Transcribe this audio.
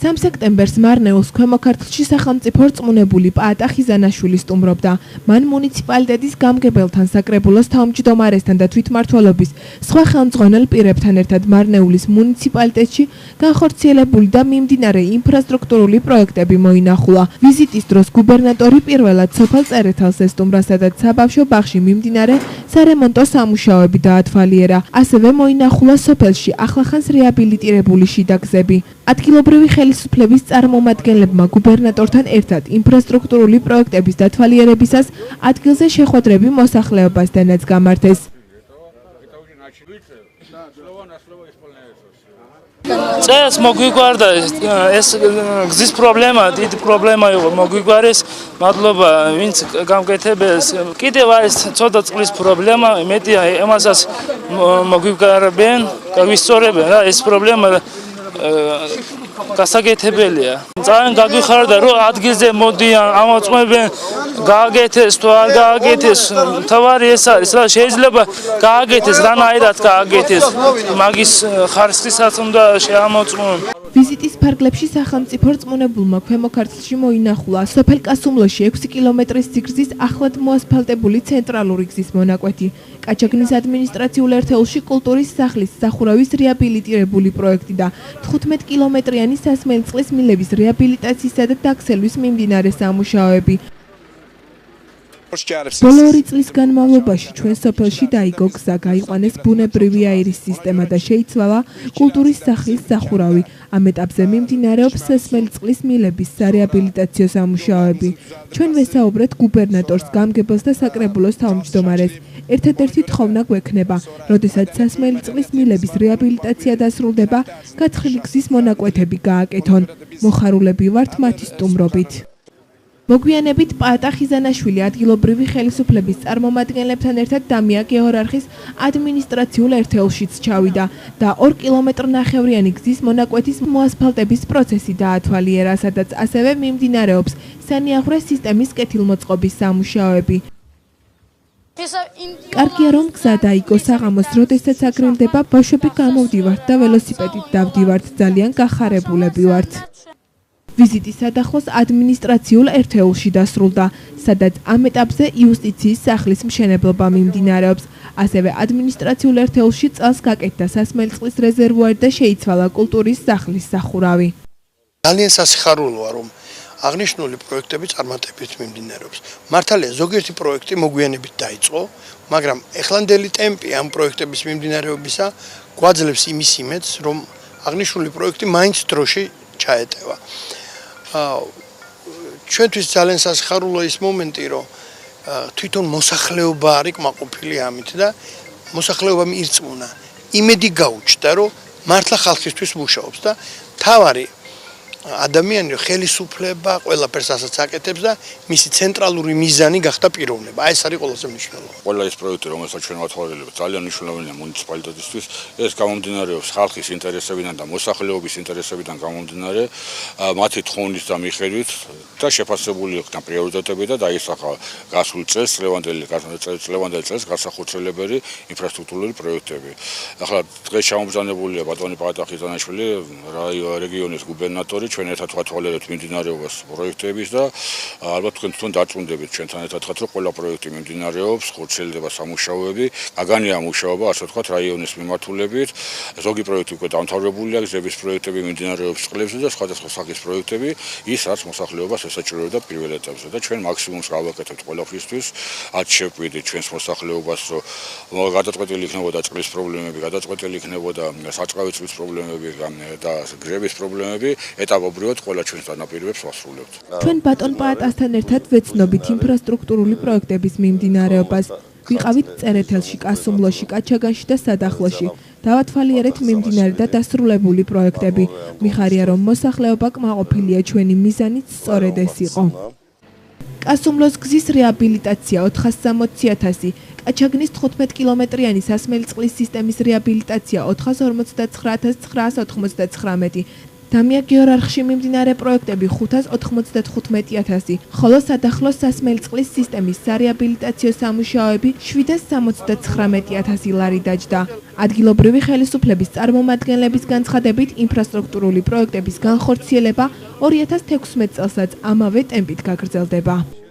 3 სექტემბერს მარნეულს ქვემო ქართლში სახელმწიფო რწმუნებული პაატა ხიზანაშვილი სტუმრობდა. მან მუნიციპალიტეტის გამგებელთან, საკრებულოს თავმჯდომარესთან და თვითმმართველობის სხვა ხელმძღვანელ პირებთან ერთად მარნეულის მუნიციპალიტეტში განხორციელებული და მიმდინარე ინფრასტრუქტურული პროექტები მოინახულა. ვიზიტის დროს გუბერნატორი პირველად სოფელ წერეთელს ესტუმრა, სადაც საბავშვო ბაღში მიმდინარე სარემონტო სამუშაოები დაათვალიერა. ასევე მოინახულა სოფელში ახლახანს რეაბილიტირებული შიდა გზები. ადგილობრივი ხელისუფლების წარმომადგენლებმა გუბერნატორთან ერთად ინფრასტრუქტურული პროექტების დათვალიერებისას ადგილზე შეხვედრები მოსახლეობასთანაც გამართეს. წელს მოგვიგვარდა ეს გზის პრობლემა, დიდი პრობლემა იყო, მოგვიგვარეს. მადლობა ვინც გამკეთებელს. კიდევ არის ცოტა წყლის პრობლემა, მეტია ემასაც მოგვიგვარებენ, გავისწორებენ რა ეს პრობლემა გასაკეთებელია. ძალიან გაგვიხარდა რომ ადგილზე მოდიან, ამოწმებენ, გააკეთეს თუ არ გააკეთეს. თავარი ეს არის რა, შეიძლება გააკეთეს, რანაირად გააკეთეს. მაგის ხარისხისაც უნდა შეამოწმონ. ვიზიტის ფარგლებში სახელმწიფო რწმუნებულმა ქვემო ქართლში მოინახულა სოფელ კასუმლოში 6 კილომეტრის სიგრძის ახლად მოასფალტებული ცენტრალური გზის მონაკვეთი. კაჩაგნის ადმინისტრაციულ ერთეულში კულტურის სახლის სახურავის რეაბილიტირებული პროექტი და 15 კილომეტრიანი სასმელი წყლის მილების რეაბილიტაციისა და დაქსელვის მიმდინარე სამუშაოები. ბოლო 2 წლის განმავლობაში ჩვენ სოფელში დაიგო გზა, გაიყვანეს ბუნებრივი აირის სისტემა და შეიცვალა კულტურის სახლის სახურავი. ამ ეტაპზე მიმდინარეობს სასმელი წყლის მილების სარეაბილიტაციო სამუშაოები. ჩვენ ვესაუბრეთ გუბერნატორს, გამგებელს და საკრებულოს თავმჯდომარეს. ერთადერთი თხოვნა გვექნება, როდესაც სასმელი წყლის მილების რეაბილიტაცია დასრულდება, გათხრილი გზის მონაკვეთები გააკეთონ. მოხარულები ვართ მათი სტუმრობით. მოგვიანებით პაატა ხიზანაშვილი ადგილობრივი ხელისუფლების წარმომადგენლებთან ერთად დამია გეორარხის ადმინისტრაციულ ერთეულშიც ჩავიდა და 2 კილომეტრნახევრიანი გზის მონაკვეთის მოასფალტების პროცესი დაათვალიერა, სადაც ასევე მიმდინარეობს სანიაღვრე სისტემის კეთილმოწყობის სამუშაოები. კარგია რომ გზა დაიგო საღამოს, როდესაც აგრილდება, ბავშვები გამოვდივართ და ველოსიპედით დავდივართ, ძალიან გახარებულები ვართ. ვიზიტის სადახლოს ადმინისტრაციულ ერთეულში დასრულდა, სადაც ამ ეტაპზე იუსტიციის სახლის მშენებლობა მიმდინარეობს. ასევე ადმინისტრაციულ ერთეულში წელს გაკეთდა სასმელი წყლის რეზერვუარი და შეიცვალა კულტურის სახლის სახურავი. ძალიან სასიხარულოა, რომ აღნიშნული პროექტები წარმატებით მიმდინარეობს. მართალია, ზოგიერთი პროექტი მოგვიანებით დაიწყო, მაგრამ ეხლანდელი ტემპი ამ პროექტების მიმდინარეობისა გვაძლევს იმის იმედს, რომ აღნიშნული პროექტი მაინც დროში ჩაეტევა. ჩვენთვის ძალიან სასიხარულოა ის მომენტი, რომ თვითონ მოსახლეობა არის კმაყოფილი ამით და მოსახლეობამ ირწმუნა. იმედი გაუჩნდა, რომ მართლა ხალხისთვის მუშაობს და თავარი ადამიანი ხელისუფლება ყველაფერს ასაც აკეთებს და მისი ცენტრალური მიზანი გახდა პიროვნება. აი ეს არის ყველაზე მნიშვნელოვანი. ყველა ეს პროექტი, რომელსაც ჩვენ ვათვალიერებთ, ძალიან მნიშვნელოვანია მუნიციპალიტეტისთვის. ეს გამომდინარეობს ხალხის ინტერესებიდან და მოსახლეობის ინტერესებიდან გამომდინარე, მათი თხოვნით და მიხედვით და შეფასებული იქნა პრიორიტეტები და დაისახა გასულ წელს წლევანდელ წელს განსახორციელებელი ინფრასტრუქტურული პროექტები. ახლა დღეს ჩამობრძანებულია ბატონი პაატა ხიზანაშვილი, რეგიონის გუბერნატორი, ჩვენ ერთად ვათვალიერებთ მიმდინარეობას პროექტების და ალბათ თქვენ თვითონ დარწმუნდებით ჩვენთან ერთად, რომ ყველა პროექტი მიმდინარეობს, ხორციელდება სამუშაოები, აგანია მუშაობა, ასე ვთქვათ, რაიონის მიმართულებით. ზოგი პროექტი უკვე დამთავრებულია, გზების პროექტები მიმდინარეობს წყლებზე და სხვადასხვა სახის პროექტები, ის რაც მოსახლეობას ესაჭიროებდა პირველ ეტაპზე და ჩვენ მაქსიმუმს გავაკეთებთ ყველაფრისთვის. არ შევკვიდით ჩვენს მოსახლეობას, რომ გადაწყვეტილი იქნებოდა წყლის პრობლემები, გადაწყვეტილი იქნებოდა საწყავი წყლის პრობლემები და გზების პრობლემები. ობრივად ყველა ჩვენს დანაპირებებს ვასრულებთ. ჩვენ ბატონ პაატასთან ერთად ვეცნობით ინფრასტრუქტურული პროექტების მიმდინარეობას. ვიყავით წერეთელში, კასუმლოში, კაჩაგანში და სადახლოში. დავათვალიერეთ მიმდინარე და დასრულებული პროექტები. მიხარია, რომ მოსახლეობა კმაყოფილია, ჩვენი მიზანიც სწორედ ეს იყო. კასუმლოს გზის რეაბილიტაცია 460.000, კაჩაგნის 15 კილომეტრიანი სასმელი წყლის სისტემის რეაბილიტაცია 459.999, დამიაგიორარხში მიმდინარე პროექტები 595,000, ხოლო სადახლოს სასმელი წყლის სისტემის სარეაბილიტაციო სამუშაოები 779,000 ლარი დაჯდა. ადგილობრივი ხელისუფლების წარმომადგენლების განცხადებით, ინფრასტრუქტურული პროექტების განხორციელება 2016 წელსაც ამავე ტემპით გაგრძელდება.